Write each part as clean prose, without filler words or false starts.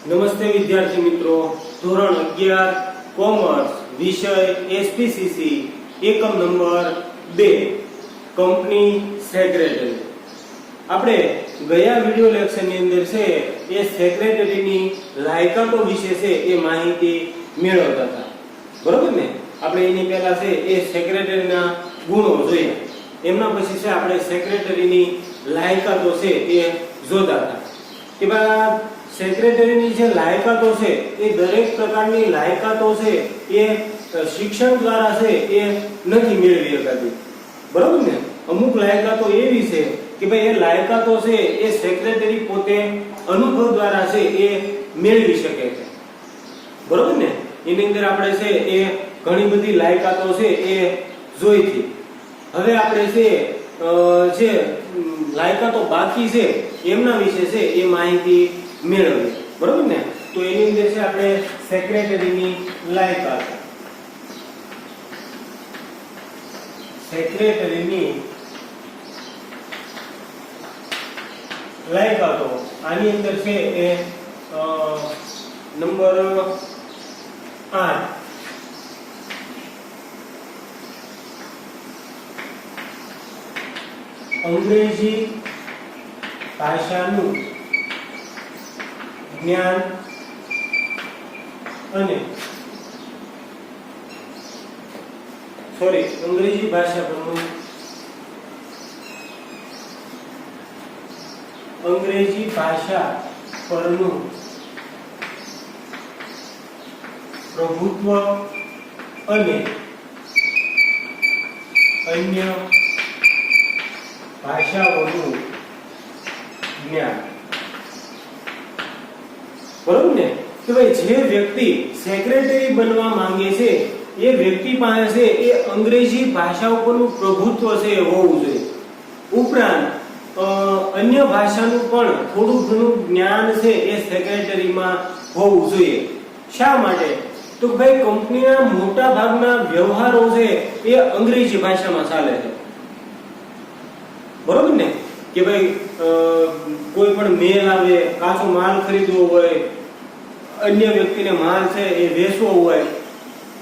નમસ્તે વિદ્યાર્થી મિત્રો, ધોરણ 11 કોમર્સ વિષય એસપીસીસી એકમ નંબર 2 કંપની સેક્રેટરી. આપણે ગયા વિડિયો લેક્ચરની અંદર છે એ સેક્રેટરીની લાયકાતો વિશે છે એ માહિતી મેળવતા હતા, બરોબર ને? આપણે એની પહેલા છે એ સેક્રેટરીના ગુણો જોયા, એમના પછી છે આપણે સેક્રેટરીની લાયકાતો છે એ જોતા હતા. કે બાદ સેક્રેટરીની જે લાયકાતો છે એ દરેક પ્રકારની લાયકાતો છે એ શિક્ષણ દ્વારા છે એ નથી મેળવી શકાતી, બરોબર ને? અમુક લાયકાતો એવી છે કે ભાઈ એ લાયકાતો છે એ સેક્રેટરી પોતે અનુભવ દ્વારા છે એ મેળવી શકે છે, બરોબર ને? એની અંદર આપણે છે એ ઘણી બધી લાયકાતો છે એ જોઈ હતી. હવે આપણે છે જે લાયકાતો બાકી છે એમના વિશે છે એ માહિતી મેળવીએ, બરોબર ને? તો એની અંદર છે આપણે સેક્રેટરીની લાયકાત, સેક્રેટરીની લાયકાતો આની અંદર છે એ નંબર 8 અંગ્રેજી ભાષાનું જ્ઞાન અને અંગ્રેજી ભાષા પરનું પ્રભુત્વ અને અન્ય ભાષાઓનું જ્ઞાન, બરોબર ને? કે ભાઈ જે વ્યક્તિ સેક્રેટરી બનવા માંગે છે એ વ્યક્તિ પાસે એ અંગ્રેજી ભાષા ઉપરનું પ્રભુત્વ છે એ હોવું જોઈએ. ઉપરાંત અન્ય ભાષાનું પણ થોડું ઘણું જ્ઞાન છે એ સેક્રેટરીમાં હોવું જોઈએ. શા માટે? તો ભાઈ કંપનીના મોટા ભાગના વ્યવહારો છે એ અંગ્રેજી ભાષામાં ચાલે છે, બરોબર ને? કે ભાઈ કોઈ પણ મેલ આવે, કાચો માલ ખરીદવો હોય, અન્ય વ્યક્તિને માલ છે એ વેચવો હોય,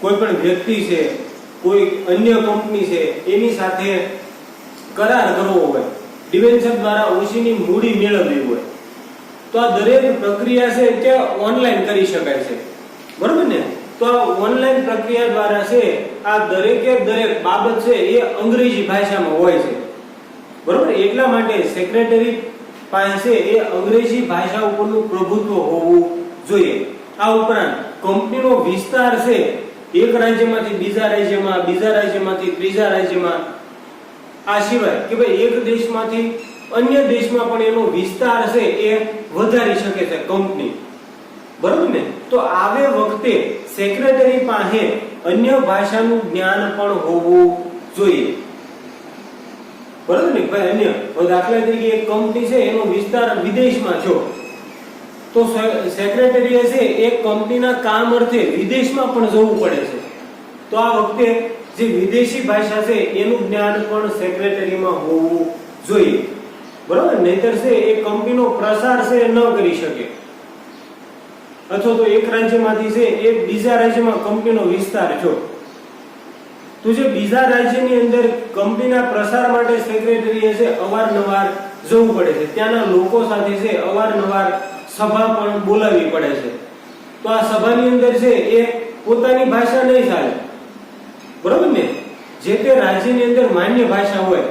કોઈ પણ વ્યક્તિ છે, કોઈ અન્ય કંપની છે એની સાથે કરાર કરવો હોય, ડિબેન્ચર દ્વારા ઓછીની મૂડી મેળવવી હોય, તો આ દરેક પ્રક્રિયા છે તે ઓનલાઈન કરી શકાય છે, બરોબર ને? તો આ ઓનલાઈન પ્રક્રિયા દ્વારા છે આ દરેક બાબત છે એ અંગ્રેજી ભાષામાં હોય છે, બરોબર? એટલા માટે સેક્રેટરી પાસે એ અંગ્રેજી ભાષા ઉપરનું પ્રભુત્વ હોવું જોઈએ. આ ઉપરાંત કંપનીનો વિસ્તાર છે એક રાજ્યમાંથી બીજા રાજ્યમાં, બીજા રાજ્યમાંથી ત્રીજા રાજ્યમાં, આ સિવાય કે ભાઈ એક દેશમાંથી અન્ય દેશમાં પણ એનો વિસ્તાર છે એ વધારી શકે છે કંપની, બરોબર ને? તો આવે વખતે સેક્રેટરી પાસે અન્ય ભાષાનું જ્ઞાન પણ હોવું જોઈએ, બરોબર ને? ભાઈ અન્ય દાખલા તરીકે એક કંપની છે એનો વિસ્તાર વિદેશમાં છે, તો સેક્રેટરી છે એક કંપનીના કામ અર્થે વિદેશમાં પણ જવું પડે છે, તો આ વખતે જે વિદેશી ભાષા છે એનું જ્ઞાન પણ સેક્રેટરીમાં હોવું જોઈએ, બરોબર? નહીતર છે એ કંપનીનો પ્રસાર છે ન કરી શકે, અથવા તો એક રાજ્યમાંથી છે એ બીજા રાજ્યમાં કંપનીનો વિસ્તાર છે, તો જે બીજા રાજ્યની અંદર કંપનીના પ્રસાર માટે સેક્રેટરીએ છે અવારનવાર જવું પડે છે, ત્યાંના લોકો સાથે છે અવારનવાર સભા પણ બોલાવવી પડે છે. તો આ સભાની અંદર છે એ પોતાની ભાષા નહીં ચાલે, બરોબર ને? જે તે રાજ્યની અંદર માન્ય ભાષા હોય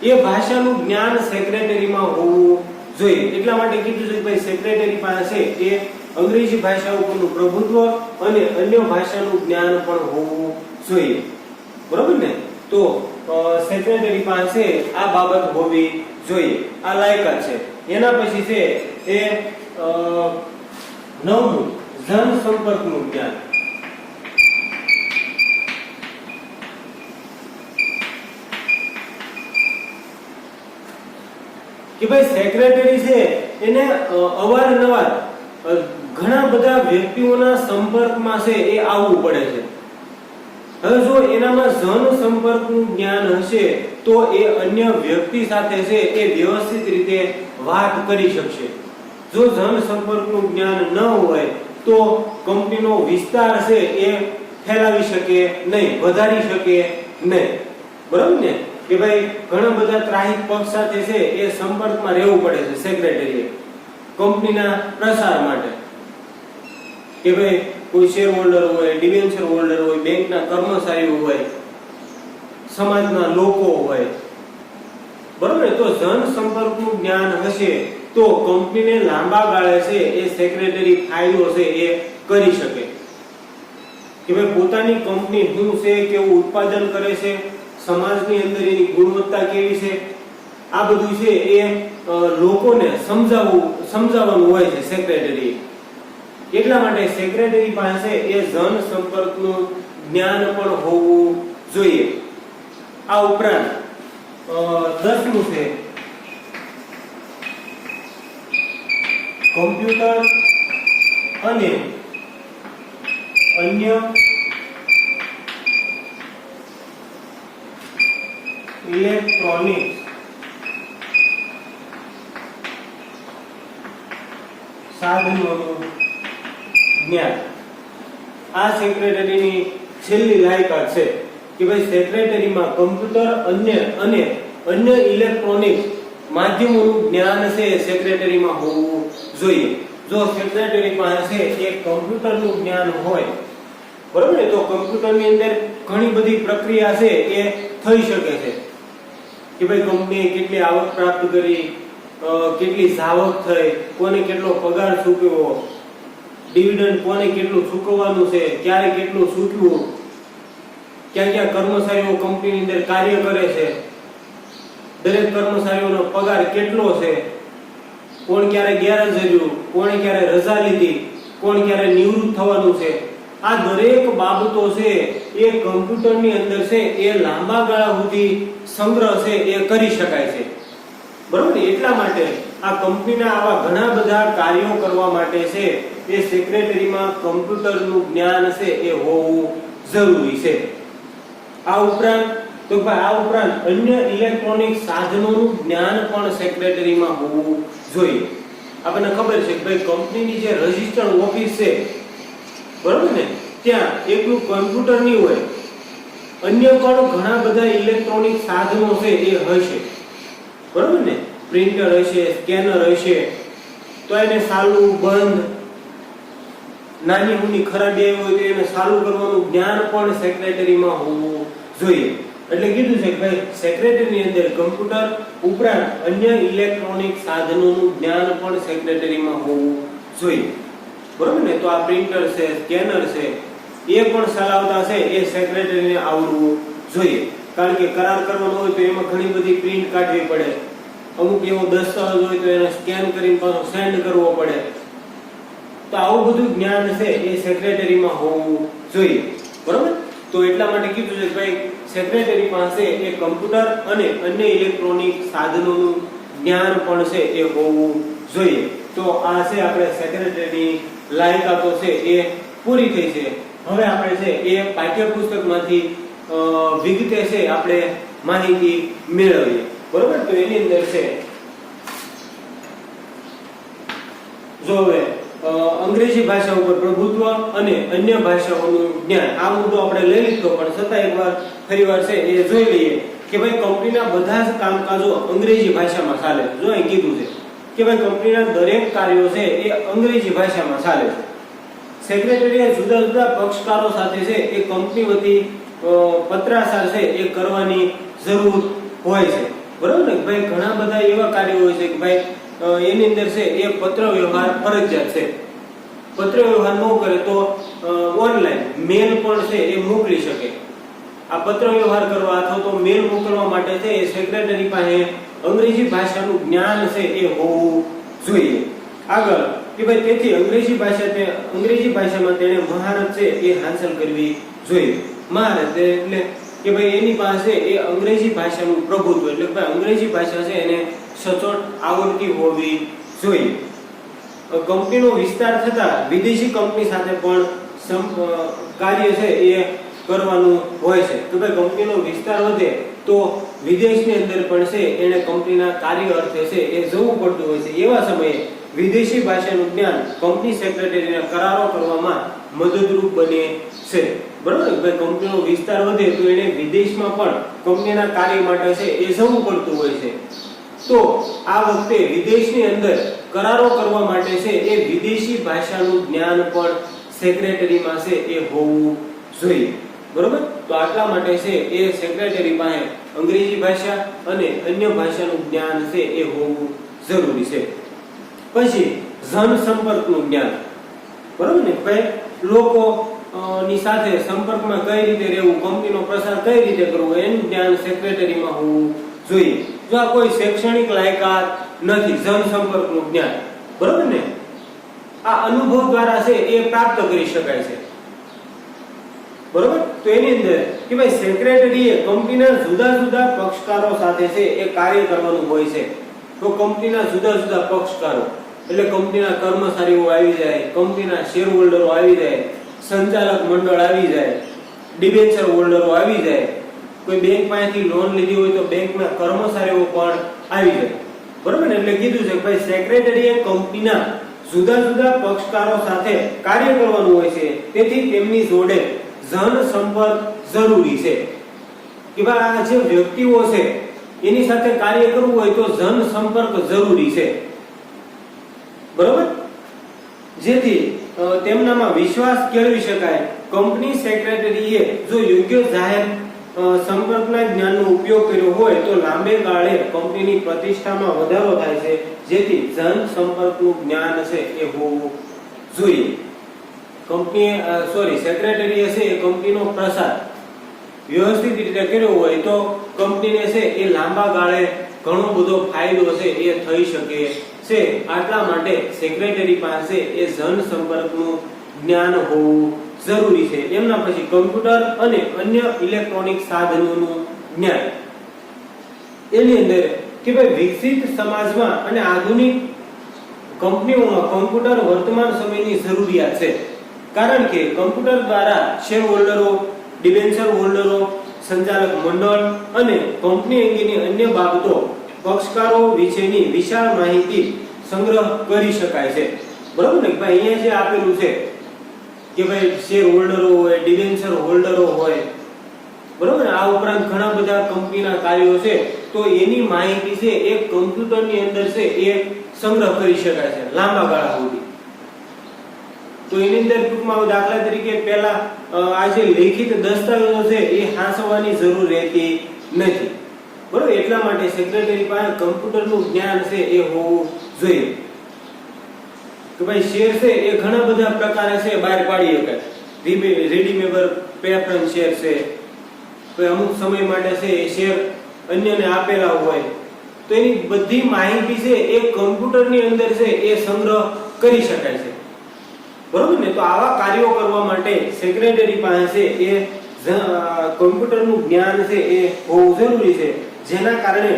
એ ભાષાનું જ્ઞાન સેક્રેટરીમાં હોવું જોઈએ. એટલા માટે કીધું છે કે ભાઈ સેક્રેટરી પાસે એ અંગ્રેજી ભાષા ઉપરનું પ્રભુત્વ અને અન્ય ભાષાનું જ્ઞાન પણ હોવું જોઈએ, બરોબર ને? તો સેક્રેટરી પાસે આ બાબત હોવી જોઈએ, આ લાયકાત છે. એના પછી છે એ 9મું જનસંપર્કનું જ્ઞાન. કે ભાઈ સેક્રેટરી છે એને અવારનવાર ઘણા બધા વ્યક્તિઓના સંપર્કમાં છે એ આવવું પડે છે. હવે જો એનામાં જનસંપર્કનું જ્ઞાન હશે તો એ અન્ય વ્યક્તિ સાથે છે એ વ્યવસ્થિત રીતે વાત કરી શકશે, જો જનસંપર્કનું જ્ઞાન ન હોય તો કંપનીનો વિસ્તાર છે એ ફેલાવી શકે નહીં, વધારી શકે નહીં. બરાબર ને? કે ભાઈ ઘણા બધા ત્રાહિત પક્ષ સાથે છે એ સંપર્કમાં રહેવું પડે છે સેક્રેટરીએ કંપનીના પ્રસાર માટે. કે ભાઈ કોઈ શેર હોલ્ડર હોય, ડિબેન્ચર હોલ્ડર હોય, બેંકના કર્મચારીઓ હોય, સમાજના લોકો હોય, બરાબર. તો જનસંપર્કનું જ્ઞાન હશે તો કંપનીને લાંબા ગાળે છે એ સેક્રેટરી ફાયદો છે એ કરી શકે. કે ભાઈ પોતાની કંપની શું છે, કેવું ઉત્પાદન કરે છે, સમાજની અંદર એની ગુણવત્તા કેવી છે, આ બધું છે એ લોકોને સમજાવવાનું હોય છે સેક્રેટરી. એટલા માટે સેક્રેટરી પાસે એ જનસંપર્કનું જ્ઞાન પણ હોવું જોઈએ. આ ઉપરાંત 10મું છે કમ્પ્યુટર અને અન્ય ઇલેક્ટ્રોનિક સાધનોનું જ્ઞાન. આ સેક્રેટરીની છેલ્લી લાયકાત છે કે ભાઈ સેક્રેટરીમાં કમ્પ્યુટર અને અન્ય ઇલેક્ટ્રોનિક માધ્યમોનું જ્ઞાન છે સેક્રેટરીમાં હોવું જોઈએ. જો સેક્રેટરી પાસે એ કમ્પ્યુટરનું જ્ઞાન હોય, બરોબર ને, તો કમ્પ્યુટરની અંદર ઘણી બધી પ્રક્રિયા છે એ થઈ શકે છે. કે ભાઈ કંપનીએ કેટલી આવક પ્રાપ્ત કરી, કેટલી જાવક થઈ, કોને કેટલો પગાર ચૂકવ્યો, ડિવિડન્ડ કોને કેટલું ચૂકવવાનું છે, ક્યારે કેટલું ચૂકવ્યું, ક્યાં ક્યાં કર્મચારીઓ કંપનીની અંદર કાર્ય કરે છે, દરેક કર્મચારીઓનો પગાર કેટલો છે, કોણ ક્યારે ગેરહાજર્યું, કોણે ક્યારે રજા લીધી, કોણ ક્યારે નિવૃત્ત થવાનું છે, આ દરેક બાબતો છે એ કમ્પ્યુટરની અંદર છે એ લાંબા ગાળા સુધી સંગ્રહ છે એ કરી શકાય છે. બરોબર. એટલા માટે આ કંપનીના આવા ઘણા બધા કાર્યો કરવા માટે છે એ સેક્રેટરીમાં કમ્પ્યુટરનું જ્ઞાન છે એ હોવું જરૂરી છે. આ ઉપરાંત અન્ય ઇલેક્ટ્રોનિક સાધનોનું જ્ઞાન પણ સેક્રેટરીમાં હોવું જોઈએ. આપણને ખબર છે કે ભાઈ કંપનીની જે રજિસ્ટર્ડ ઓફિસ છે, બરોબર ને, ત્યાં એકલું કમ્પ્યુટર નહીં હોય, અન્ય પણ ઘણા બધા ઇલેક્ટ્રોનિક સાધનો છે એ હશે. બરોબર ને? પ્રિન્ટર હશે, સ્કેનર હશે, તો એને ચાલુ બંધ, નાની મોટી ખરાબી આવી હોય તો એને ચાલુ કરવાનું જ્ઞાન પણ સેક્રેટરીમાં હોવું જોઈએ. એટલે કીધું છે કે ભાઈ સેક્રેટરીની અંદર કમ્પ્યુટર ઉપરાંત અન્ય ઇલેક્ટ્રોનિક સાધનોનું જ્ઞાન પણ સેક્રેટરીમાં હોવું જોઈએ. બરોબર ને? તો આ પ્રિન્ટર છે, સ્કેનર છે, એ પણ ચલાવતા છે એ સેક્રેટરીને આવડવું જોઈએ. કારણ કે કરાર કરવાનો હોય તો એમાં ઘણી બધી પ્રિન્ટ કાઢવી પડે, અમુક એવો દસ્તાવેજ હોય તો એને સ્કેન કરીને પાછો સેન્ડ કરવો પડે. તો આવું બધું જ્ઞાન છે એ સેક્રેટરીમાં હોવું જોઈએ. બરોબર. તો એટલા માટે કીધું છે કે ભાઈ સેક્રેટરી પાસે એ કમ્પ્યુટર અને અન્ય ઇલેક્ટ્રોનિક સાધનોનું જ્ઞાન પણ છે એ હોવું જોઈએ. તો આ છે આપણે સેક્રેટરીની લાયકાતો છે એ પૂરી થઈ છે. હવે આપણે છે એ પાઠ્યપુસ્તકમાંથી વિગતે છે આપણે માહિતી મેળવીએ. બરોબર. તો એની અંદર છે જો હવે અંગ્રેજી ભાષા ઉપર પ્રભુત્વ અને અન્ય ભાષાઓનું જ્ઞાન, આ મુદ્દો આપણે લઈ લીધો, પણ છતાં એકવાર ફરીવાર છે એ જોઈ લઈએ કે ભાઈ કંપનીના બધા જ કામકાજો અંગ્રેજી ભાષામાં ચાલે. જો અહીં કીધું છે કે ભાઈ કંપનીના દરેક કાર્યો છે એ અંગ્રેજી ભાષામાં ચાલે છે. સેક્રેટરીએ જુદા જુદા પક્ષકારો સાથે છે એ કંપની વતી પત્રાચાર છે એ કરવાની જરૂર હોય છે. બરોબર ને? ભાઈ ઘણા બધા એવા કાર્યો હોય છે કે ભાઈ એની અંદર છે એ પત્ર વ્યવહાર ફરજિયાત છે. પત્ર વ્યવહાર ન કરે તો ઓનલાઈન મેલ પણ છે એ મોકલી શકે. આ પત્ર વ્યવહાર કરવા અથવા તો મેલ મોકલવા માટે છે એ સેક્રેટરી પાસે અંગ્રેજી ભાષાનું જ્ઞાન છે એ હોવું જોઈએ. આગળ કે ભાઈ તેથી અંગ્રેજી ભાષામાં તેણે મહારત છે એ હાંસલ કરવી જોઈએ. મહારત એટલે કે ભાઈ એની પાસે એ અંગ્રેજી ભાષાનું પ્રભુત્વ, એટલે કે ભાઈ અંગ્રેજી ભાષા છે એને સચોટ આવડતી હોવી જોઈએ. કંપનીનો વિસ્તાર થતા વિદેશી કંપની સાથે પણ કાર્ય છે એ કરવાનું હોય છે. તો ભાઈ કંપનીનો વિસ્તાર વધે તો વિદેશની અંદર પણ છે એને કંપનીના કાર્ય અર્થે છે એ જવું પડતું હોય છે. એવા સમયે વિદેશી ભાષાનું જ્ઞાન કંપની સેક્રેટરીને કરારો કરવામાં મદદરૂપ બને છે. બરોબર ને ભાઈ, કંપનીનો વિસ્તાર વધે તો એને વિદેશમાં પણ કંપનીના કાર્ય માટે છે એ જવું પડતું હોય છે. તો આ વખતે વિદેશની અંદર કરારો કરવા માટે છે એ વિદેશી ભાષાનું જ્ઞાન પણ સેક્રેટરીમાં છે એ હોવું જોઈએ. બરોબર, તો આટલા માટે છે એ સેક્રેટરી પાસે અંગ્રેજી ભાષા અને અન્ય ભાષાનું જ્ઞાન છે એ હોવું જરૂરી છે. પછી જનસંપર્કનું જ્ઞાન. બરોબર ને ભાઈ, લોકો ની સાથે સંપર્કમાં કઈ રીતે રહેવું, કંપનીનો પ્રસાર કઈ રીતે કરવો, એનું જ્ઞાન સેક્રેટરીમાં હોવું જોઈએ. જો આ કોઈ શૈક્ષણિક લાયકાત નથી, જનસંપર્કનું જ્ઞાન, બરોબર ને, આ અનુભવ દ્વારા છે એ પ્રાપ્ત કરી શકાય છે. બરોબર, તો એની અંદર કે ભાઈ સેક્રેટરીએ કંપનીના જુદા જુદા પક્ષકારો સાથે છે એ કાર્ય કરવાનું હોય છે. તો કંપનીના જુદા જુદા પક્ષકારો એટલે કંપનીના કર્મચારીઓ આવી જાય, કંપનીના શેર હોલ્ડરો આવી જાય, સંચાલક મંડળ આવી જાય, ડિબેન્ચર હોલ્ડરો આવી જાય, કોઈ બેંક પાસેથી લોન લીધી હોય તો બેંકના કર્મચારીઓ પણ આવી જાય. બરોબર ને, એટલે કીધું છે કે ભાઈ સેક્રેટરીએ કંપનીના જુદા જુદા પક્ષકારો સાથે કાર્ય કરવાનું હોય છે. તેથી તેમની જોડે જનસંપર્ક જરૂરી છે. કે ભાઈ આ જે વ્યક્તિઓ છે એની સાથે કાર્ય કરવું હોય તો જનસંપર્ક જરૂરી છે. બરોબર, જેથી તેમનામાં વિશ્વાસ કેળવી શકાય. કંપની સેક્રેટરીએ જો યોગ્ય જાહેર સંપર્કના જ્ઞાનનો ઉપયોગ કર્યો હોય તો લાંબે ગાળે કંપનીની પ્રતિષ્ઠામાં વધારો થાય છે. જેથી જનસંપર્કનું જ્ઞાન છે એ હોવું જોઈએ. સેક્રેટરીએ છે એ કંપનીનો પ્રસાર વ્યવસ્થિત રીતે કર્યો હોય તો કંપનીને છે એ લાંબા ગાળે ઘણો બધો ફાયદો છે એ થઈ શકે છે. આટલા માટે સેક્રેટરી પાસે એ જનસંપર્કનું જ્ઞાન હોવું જરૂરી છે. એમના પછી કમ્પ્યુટર અને અન્ય ઇલેક્ટ્રોનિક સાધનોનું જ્ઞાન. એની અંદર કે ભાઈ વિકસિત સમાજમાં અને આધુનિક કંપનીઓમાં કમ્પ્યુટર વર્તમાન સમયની જરૂરિયાત છે. કારણ કે કમ્પ્યુટર દ્વારા શેર હોલ્ડરો, ડિબેન્ચર હોલ્ડરો, સંચાલક મંડળ અને કંપની અંગેની અન્ય બાબતો, પક્ષકારો વિશેની વિશાળ માહિતી સંગ્રહ કરી શકાય છે. બરોબર ને ભાઈ, અહીંયા જે આપેલું છે કે ભાઈ શેર હોલ્ડરો હોય, ડિબેન્ચર હોલ્ડરો હોય, બરોબર, આ ઉપરાંત ઘણા બધા કંપનીના કાર્યો છે, તો એની માહિતી છે એ કમ્પ્યુટરની અંદર છે એ સંગ્રહ કરી શકાય છે લાંબા ગાળા સુધી. તો એની અંદર ટૂંકમાં દાખલા તરીકે પહેલા આ જે લેખિત દસ્તાવેજો છે એ હાંસવાની જરૂર રહેતી નથી. બરોબર, એટલા માટે સેક્રેટરી પાસે કમ્પ્યુટરનું જ્ઞાન છે એ હોવું જોઈએ. કે ભાઈ શેર છે એ ઘણા બધા પ્રકારે છે બહાર પાડી શકાય. રીડીમેબલ પ્રેફરન્સ શેર છે, તો અમુક સમય માટે છે એ શેર અન્યને આપેલા હોય તો એની બધી માહિતી છે એ કમ્પ્યુટરની અંદર છે એ સંગ્રહ કરી શકાય છે. બરોબર ને, તો આવા કાર્યો કરવા માટે સેક્રેટરી પાસે એ કમ્પ્યુટરનું જ્ઞાન છે એ હોવું જરૂરી છે. જેના કારણે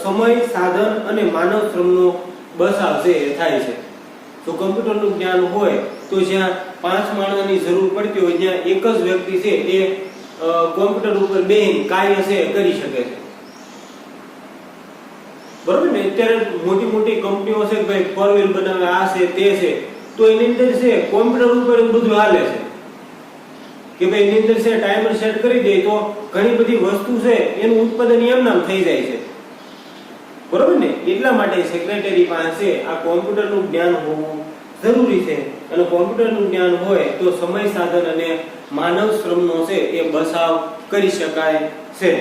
સમય, સાધન અને માનવ શ્રમનો બચાવ છે એ થાય છે. તો કમ્પ્યુટરનું જ્ઞાન હોય તો જ્યાં 5 માણસની જરૂર પડતી હોય ત્યાં એક જ વ્યક્તિ છે એ કોમ્પ્યુટર ઉપર બેસીને કાર્ય છે કરી શકે છે. બરોબર ને, અત્યારે મોટી મોટી કંપનીઓ છે ભાઈ ફોર વ્હીલ બનાવે, આ છે તે છે, તો એની અંદર છે કોમ્પ્યુટર ઉપર બધું હાલે છે કે ભાઈ એની અંદર છે ટાઈમર સેટ કરી દે તો ઘણી બધી વસ્તુ છે એનું ઉત્પાદન એમ નામ થઈ જાય છે. બરોબર ને, એટલા માટે સેક્રેટરી પાસે આ કોમ્પ્યુટરનું જ્ઞાન હોવું જરૂરી છે. અને કોમ્પ્યુટરનું જ્ઞાન હોય તો સમય, સાધન અને માનવ શ્રમનો છે એ બચાવ કરી શકાય છે.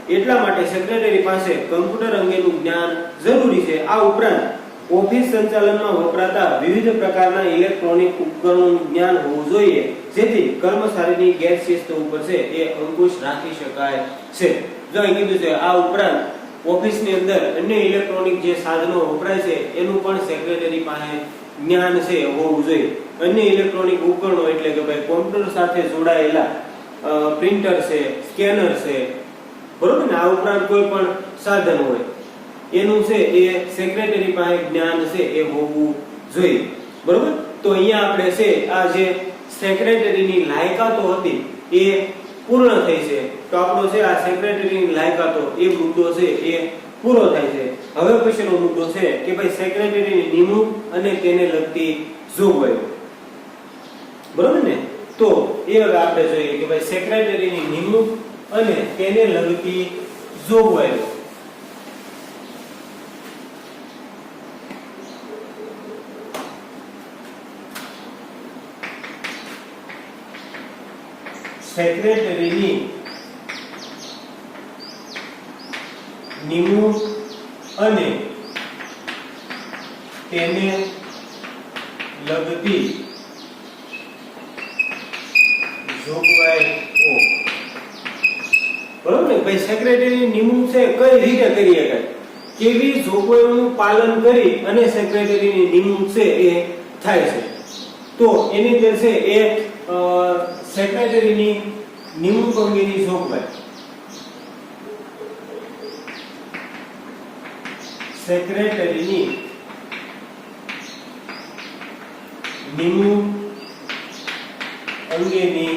એટલા માટે સેક્રેટરી પાસે કમ્પ્યુટર અંગેનું જ્ઞાન જરૂરી છે. આ ઉપરાંત ઓફિસ સંચાલનમાં વપરાતા વિવિધ પ્રકારના ઇલેક્ટ્રોનિક ઉપકરણોનું જ્ઞાન હોવું જોઈએ, જેથી કર્મચારીની ગેરશિસ્ત ઉપર છે એ અંકુશ રાખી શકાય છે. જો અહીં કીધું છે આ ઉપરાંત ઓફિસની અંદર અન્ય ઇલેક્ટ્રોનિક જે સાધનો વપરાય છે એનું પણ સેક્રેટરી પાસે જ્ઞાન છે હોવું જોઈએ. અન્ય ઇલેક્ટ્રોનિક ઉપકરણો એટલે કે ભાઈ કોમ્પ્યુટર સાથે જોડાયેલા પ્રિન્ટર છે, સ્કેનર છે, બરોબર ને, આ ઉપરાંત કોઈ પણ સાધન હોય એનું છે એ સેક્રેટરી પાસે જ્ઞાન છે એ હોવું જોઈએ. બરોબર, તો અહીંયા આપણે છે આ જે સેક્રેટરીની લાયકાતો હતી એ પૂર્ણ થઈ છે. તો આપણો છે આ સેક્રેટરીની લાયકાતો એ મુદ્દો છે એ પૂરો થાય છે. હવે પછીનો મુદ્દો છે કે ભાઈ સેક્રેટરીની નિમણૂક અને તેને લગતી જોગવાઈઓ. બરોબર ને? તો એ હવે આપણે જોઈએ કે ભાઈ સેક્રેટરીની નિમણૂક અને તેને લગતી જોગવાઈઓ. સેક્રેટરીની નિમણૂક અને તેને લગતી જોગવાઈઓ. બરોબર ને? ભાઈ સેક્રેટરીની નિમણૂક છે કઈ રીતે કરી શકાય, કેવી જોગવાઈઓનું પાલન કરી અને સેક્રેટરીની નિમણૂક છે એ થાય છે. તો એની અંદર છે એ સેક્રેટરીની નિમણૂક અંગેની જોગવાઈ. સેક્રેટરીની નિમણૂક અંગેની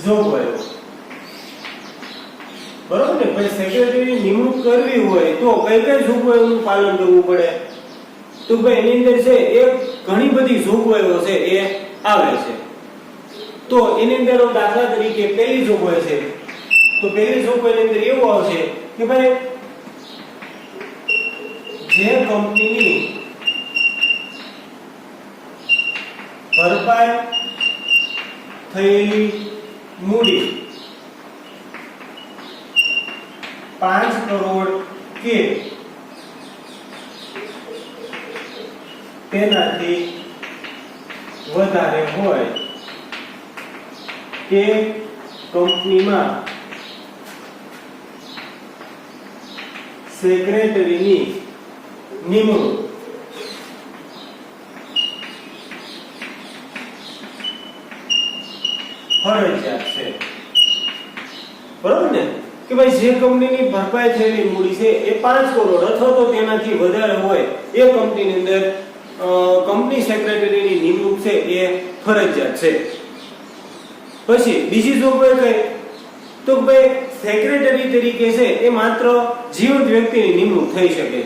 જોગવાઈઓ. બરોબર ને? પછી સેક્રેટરીની નિમણૂક કરવી હોય તો કઈ કઈ જોગવાઈઓનું પાલન કરવું પડે? તો ભાઈ એની અંદર છે એ ઘણી બધી જોગવાઈઓ છે એ આવે છે. તો એની અંદર દાખલા તરીકે પહેલી જોગવાઈ છે, તો પહેલી જોગવાઈની અંદર એવું આવશે કે ભાઈ જે કંપનીની ભરપાઈ થયેલી મૂડી 5 કરોડ કે તેનાથી વધારે હોય તે કંપનીમાં સેક્રેટરીની નિમણૂક ફરજિયાત છે. બરોબર ને? કે ભાઈ જે કંપનીની ભરપાઈ થયેલી મૂડી છે એ 5 કરોડ અથવા તો તેનાથી વધારે હોય એ કંપનીની અંદર કંપની સેક્રેટરીની નિમણૂક છે એ ફરજિયાત છે. પછી બીજી જોગવાઈ કઈ? તો ભાઈ સેક્રેટરી તરીકે છે એ માત્ર જીવંત વ્યક્તિની નિમણૂક થઈ શકે છે.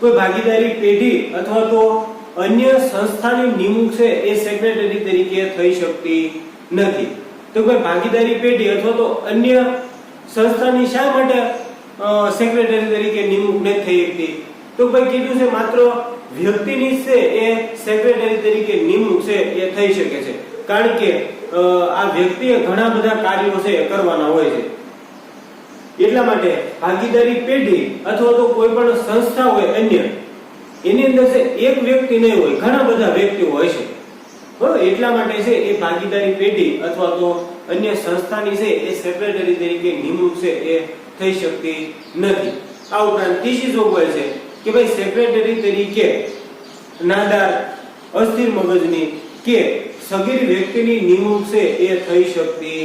કોઈ ભાગીદારી પેઢી અથવા તો અન્ય સંસ્થાની નિમણૂક છે એ સેક્રેટરી તરીકે થઈ શકતી નથી. તો કોઈ ભાગીદારી પેઢી અથવા તો અન્ય સંસ્થાની શા માટે સેક્રેટરી તરીકે નિમણૂક નથી થઈ શકતી? તો ભાઈ કીધું છે માત્ર વ્યક્તિની છે એ સેક્રેટરી તરીકે નિમણૂક છે એ થઈ શકે છે, કારણ કે આ વ્યક્તિએ ઘણા બધા કાર્યો છે કરવાના હોય છે. એટલા માટે ભાગીદારી પેઢી અથવા તો કોઈ પણ સંસ્થા હોય અન્ય, એની અંદર છે એક વ્યક્તિ નહીં હોય, ઘણા બધા વ્યક્તિઓ હોય છે. બરોબર? એટલા માટે છે એ ભાગીદારી પેઢી અથવા તો અન્ય સંસ્થાની છે એ સેક્રેટરી તરીકે નિમણૂક છે એ થઈ શકતી નથી. આ ઉપરાંત ત્રીજી જોગવાઈ છે કે ભાઈ સેક્રેટરી તરીકે નાદાર, અસ્થિર મગજની કે સગીર વ્યક્તિની નિમણૂક છે એ થઈ શકતી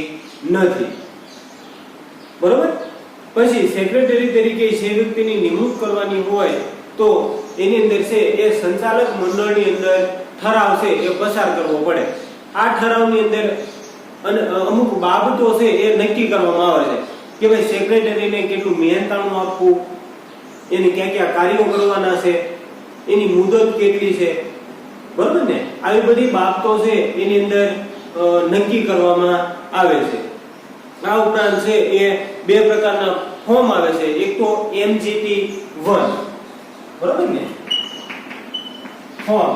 નથી. બરોબર? પછી સેક્રેટરી તરીકે જે વ્યક્તિની નિમણૂક કરવાની હોય તો એની અંદર છે એ સંચાલક મંડળની અંદર ઠરાવ છે એ પસાર કરવો પડે. આ ઠરાવની અંદર અમુક બાબતો છે એ નક્કી કરવામાં આવે છે કે ભાઈ સેક્રેટરીને કેટલું મહેનતાણું આપવું, એને ક્યાં ક્યાં કાર્યો કરવાના છે, એની મુદત કેટલી છે. બરોબર ને? આવી બધી બાબતો છે એની અંદર નક્કી કરવામાં આવે છે. આ ઉપરાંત છે એ બે પ્રકારના ફોર્મ આવે છે. એક તો MGT 1, બરોબર ને? ફોર્મ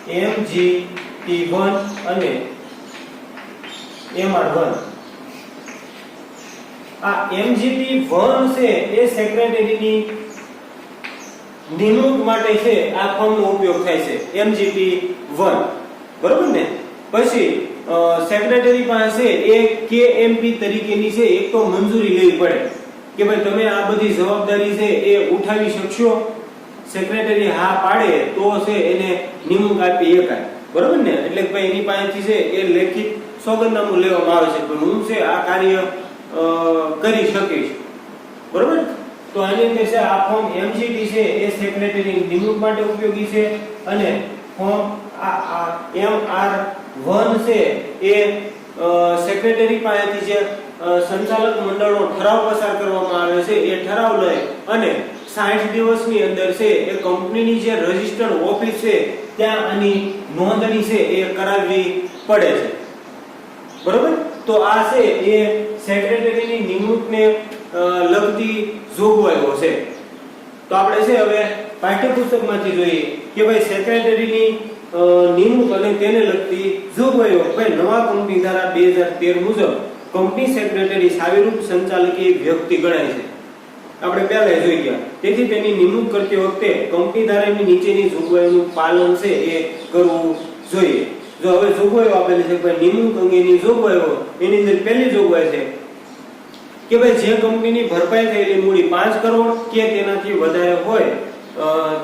MGT 1 અને MR 1. આ MGT 1 છે એ સેક્રેટરીની નિમણૂક માટે છે આ ફોર્મનો ઉપયોગ થાય છે, MGT 1. બરોબર ને? પછી સેક્રેટરી પાસે એક KMP તરીકેની છે એક તો મંજૂરી લેવી પડે કે ભાઈ તમે આ બધી જવાબદારી છે એ ઉઠાવી શકશો. સેક્રેટરી હા પાડે તો છે એને નિમણૂક આપી શકાય. બરોબર ને? એટલે ભાઈ એની પાસેથી છે એ લેખિત સોગંદનામું લેવામાં આવે છે કે હું છે આ કાર્ય કરી શકીશ. બરોબર? તો આની અંદર છે આ ફોર્મ MGT છે એ સેક્રેટરીની નિમણૂક માટે ઉપયોગી છે અને ફોર્મ MR 1 છે એ સેક્રેટરી પાસેથી જે સંચાલક મંડળનો ઠરાવ પસાર કરવામાં આવે છે એ ઠરાવ લઈ અને 60 દિવસની અંદર છે એ કંપનીની જે રજિસ્ટર્ડ ઓફિસ છે ત્યાં આની નોંધણી છે એ કરાવવી પડે છે. બરોબર? તો આ છે એ સેક્રેટરીની નિમણૂકને લગતી જોગવાઈઓ છે. તો આપણે છે હવે પાઠ્યપુસ્તકમાંથી જોઈએ કે ભાઈ સેક્રેટરીની નિમણૂક અને તેને લગતી જોગવાઈઓ. ભાઈ નવા કંપની ધારા 2013 મુજબ કંપની સેક્રેટરી ચાવીરૂપ સંચાલકીય વ્યક્તિ ગણાય છે. આપણે પહેલા જોઈ ગયા. તેથી તેની નિમણૂક કરતી વખતે કંપની ધારાની નીચેની જોગવાઈઓનું પાલન છે એ કરવું જોઈએ. જો હવે જોગવાઈઓ આપેલી છે ભાઈ નિમણૂક અંગેની જોગવાઈઓ, એની અંદર પહેલી જોગવાઈ છે કે ભાઈ જે કંપનીની ભરપાઈ થયેલી મૂડી 5 કરોડ કે તેનાથી વધારે હોય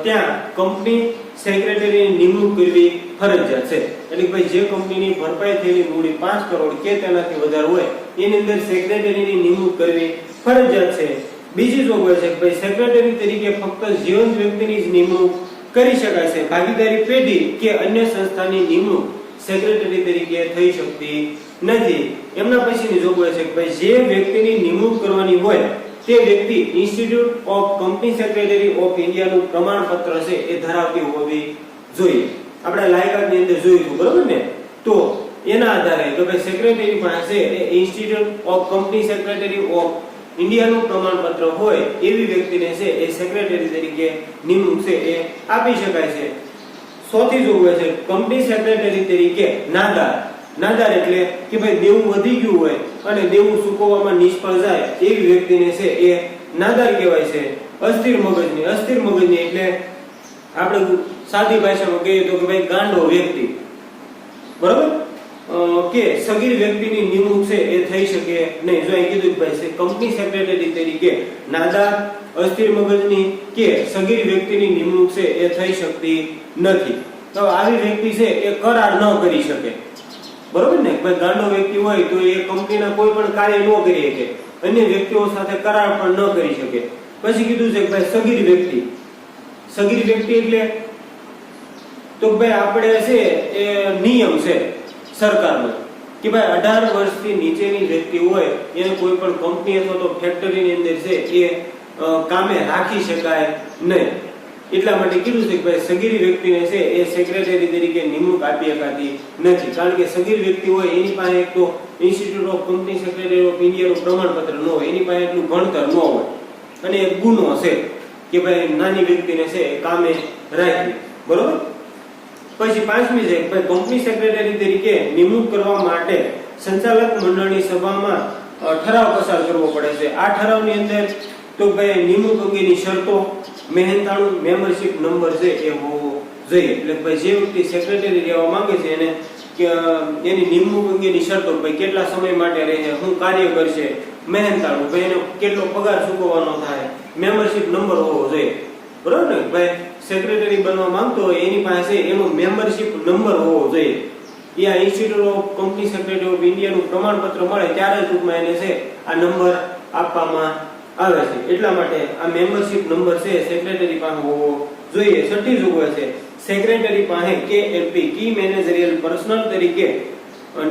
ત્યાં કંપની સેક્રેટરીની નિમણૂક કરવી ફરજિયાત છે. એટલે કે ભાઈ જે કંપનીની ભરપાઈ થયેલી મૂડી 5 કરોડ કે તેનાથી વધારે હોય એની અંદર સેક્રેટરીની નિમણૂક કરવી ફરજિયાત છે. બીજી જોગવાઈ છે કે ભાઈ સેક્રેટરી તરીકે ફક્ત જીવંત વ્યક્તિની જ નિમણૂક કરી શકાય છે. ભાગીદારી પેઢી કે અન્ય સંસ્થાની નિમણૂક સેક્રેટરી તરીકે થઈ શકતી નથી. એમના પછીની જોગવાઈ છે કે ભાઈ જે વ્યક્તિની નિમણૂક કરવાની હોય તે વ્યક્તિ institute of company secretary of ઇન્ડિયાનું પ્રમાણપત્ર છે એ ધરાવતી હોવી જોઈએ. આપણે લાયકાતની અંદર જોઈશું, બરોબર ને? તો એના આધારે કે ભાઈ સેક્રેટરી પાસે એ institute of company secretary of ઇન્ડિયાનું પ્રમાણપત્ર હોય એવી વ્યક્તિને છે એ સેક્રેટરી તરીકે નિમણૂક છે એ આપી શકાય છે. ચોથી જોગવાઈ છે કંપની સેક્રેટરી તરીકે નાદાર એટલે કે ભાઈ દેવું વધી ગયું હોય અને દેવું ચૂકવવામાં નિષ્ફળ જાય એવી વ્યક્તિને છે એ નાદાર કહેવાય છે. અસ્થિર મગજની એટલે આપણે સાદી ભાષામાં કહીએ તો કે ભાઈ ગાંડો વ્યક્તિ. બરાબર? કે સગીર વ્યક્તિની નિમણૂક છે એ થઈ શકે નહીં. જો અહીં કીધું કે ભાઈ કંપની સેક્રેટરી તરીકે નાદાર, અસ્થિર મગજની કે સગીર વ્યક્તિની નિમણૂક છે એ થઈ શકતી નથી. તો આવી વ્યક્તિ છે એ કરાર ન કરી શકે. બરોબર ને? ભાઈ ગાંડો વ્યક્તિ હોય તો એ કંપનીના કોઈ પણ કાર્ય ન કરી શકે, અન્ય વ્યક્તિઓ સાથે કરાર પણ ન કરી શકે. પછી કીધું છે કે ભાઈ સગીર વ્યક્તિ એટલે તો ભાઈ આપણે છે એ નિયમ છે સરકારનો કે ભાઈ 18 વર્ષથી નીચેની વ્યક્તિ હોય એને કોઈ પણ કંપની અથવા તો ફેક્ટરીની અંદર છે એ કામે રાખી શકાય નહીં. એટલા માટે કીધું છે કે ભાઈ સગીર વ્યક્તિને છે એ સેક્રેટરી તરીકે નિમણૂક આપી શકાતી નથી. કારણ કે સગીર વ્યક્તિ હોય એની પાસે એક તો institute of company secretary of ઇન્ડિયાનું પ્રમાણપત્ર ન હોય, એની પાસે એટલું ભણતર ન હોય અને એક ગુનો છે કે ભાઈ નાની વ્યક્તિને છે એ કામે રાખી. બરોબર? પછી પાંચમી છે ભાઈ કંપની સેક્રેટરી તરીકે નિમણૂક કરવા માટે સંચાલક મંડળની સભામાં ઠરાવ પસાર કરવો પડે છે. આ ઠરાવની અંદર તો ભાઈ નિમણૂક અંગેની શરતો, મહેનતાણું મેમ્બરશિપ નંબર છે એ હોવો જોઈએ. એટલે ભાઈ જે વ્યક્તિ સેક્રેટરી રહેવા માંગે છે એને કે એની નિમણૂક અંગેની શરતો, ભાઈ કેટલા સમય માટે રહે, શું કાર્ય કરશે, મહેનતાણું, ભાઈ એનો કેટલો પગાર ચૂકવવાનો થાય, મેમ્બરશિપ નંબર હોવો જોઈએ. બરોબર ને? ભાઈ સેક્રેટરી બનવા માંગતો હોય એની પાસે એનો મેમ્બરશિપ નંબર હોવો જોઈએ. આ institute of company secretary of ઇન્ડિયાનું પ્રમાણપત્ર મળે ત્યારે ટૂંકમાં એને છે આ નંબર આપવામાં આવે છે. એટલા માટે આ મેમ્બરશિપ નંબર છે સેક્રેટરી પાસે હોવો જોઈએ. છઠ્ઠી જોગવાઈ છે સેક્રેટરી પાસે KMP કી મેનેજરિયલ પર્સનલ તરીકે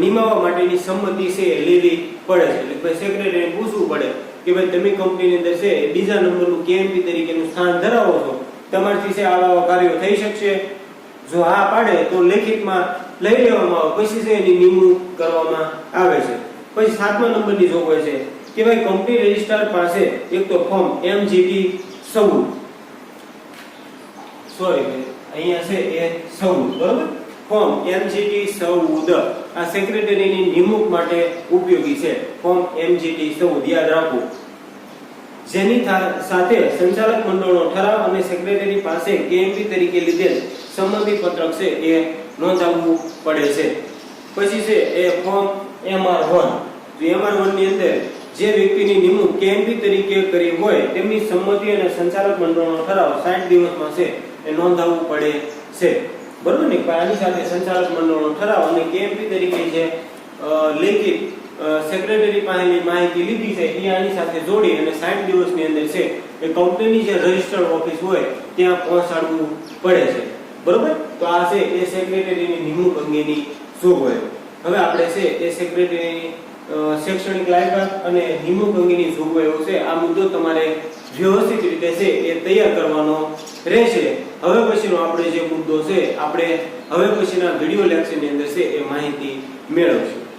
નિમાવવા માટેની સંમતિ છે લેવી પડે છે. એટલે ભાઈ સેક્રેટરીને પૂછવું પડે કે ભાઈ તમે કંપનીની અંદર છે બીજા નંબરનું KMP તરીકેનું સ્થાન ધરાવો છો, તમારથી છે આવા કાર્યો થઈ શકશે? જો હા પાડે તો લેખિતમાં લઈ લેવામાં આવે, પછી છે એની નિમણૂક કરવામાં આવે છે. પછી 7મા નંબરની જોગવાઈ છે કે ભાઈ કંપની રજિસ્ટ્રાર પાસે એક તો ફોર્મ MGT 14, અહીંયા છે એ 14, બરોબર? ફોર્મ MGT 14 આ સેક્રેટરીની નિમણૂક માટે ઉપયોગી છે. ફોર્મ MGT 14 યાદ રાખો. જેની સાથે સંચાલક મંડળનો ઠરાવ અને સેક્રેટરી પાસે KMP તરીકે લીધેલ સંમતિ પત્રક છે એ નોંધાવવું પડે છે. પછી છે એ ફોર્મ MR1. તો MR1 ની અંદર જે વ્યક્તિની નિમણૂક KMP તરીકે કરી હોય તેમની સંમતિ અને સંચાલક મંડળનો ઠરાવ 60 દિવસમાં છે એ નોંધાવવું પડે છે. બરોબર ને? આની સાથે સંચાલક મંડળનો ઠરાવ અને KMP તરીકે જે લેખિત સેક્રેટરી પાસેની માહિતી લીધી છે એ આની સાથે જોડી અને 60 દિવસની અંદર છે એ કંપનીની જે રજિસ્ટર્ડ ઓફિસ હોય ત્યાં પહોંચાડવું પડે છે. બરોબર? તો આ છે એ સેક્રેટરીની નિમણૂક અંગેની જોગવાઈ. હવે આપણે છે એ સેક્રેટરીની શૈક્ષણિક લાયકાત અને નિમણૂક અંગેની જોગવાઈઓ છે આ મુદ્દો તમારે વ્યવસ્થિત રીતે છે એ તૈયાર કરવાનો રહેશે. હવે પછીનો આપણે જે મુદ્દો છે આપણે હવે પછીના વિડિયો લેક્ચરની અંદર છે એ માહિતી મેળવશું.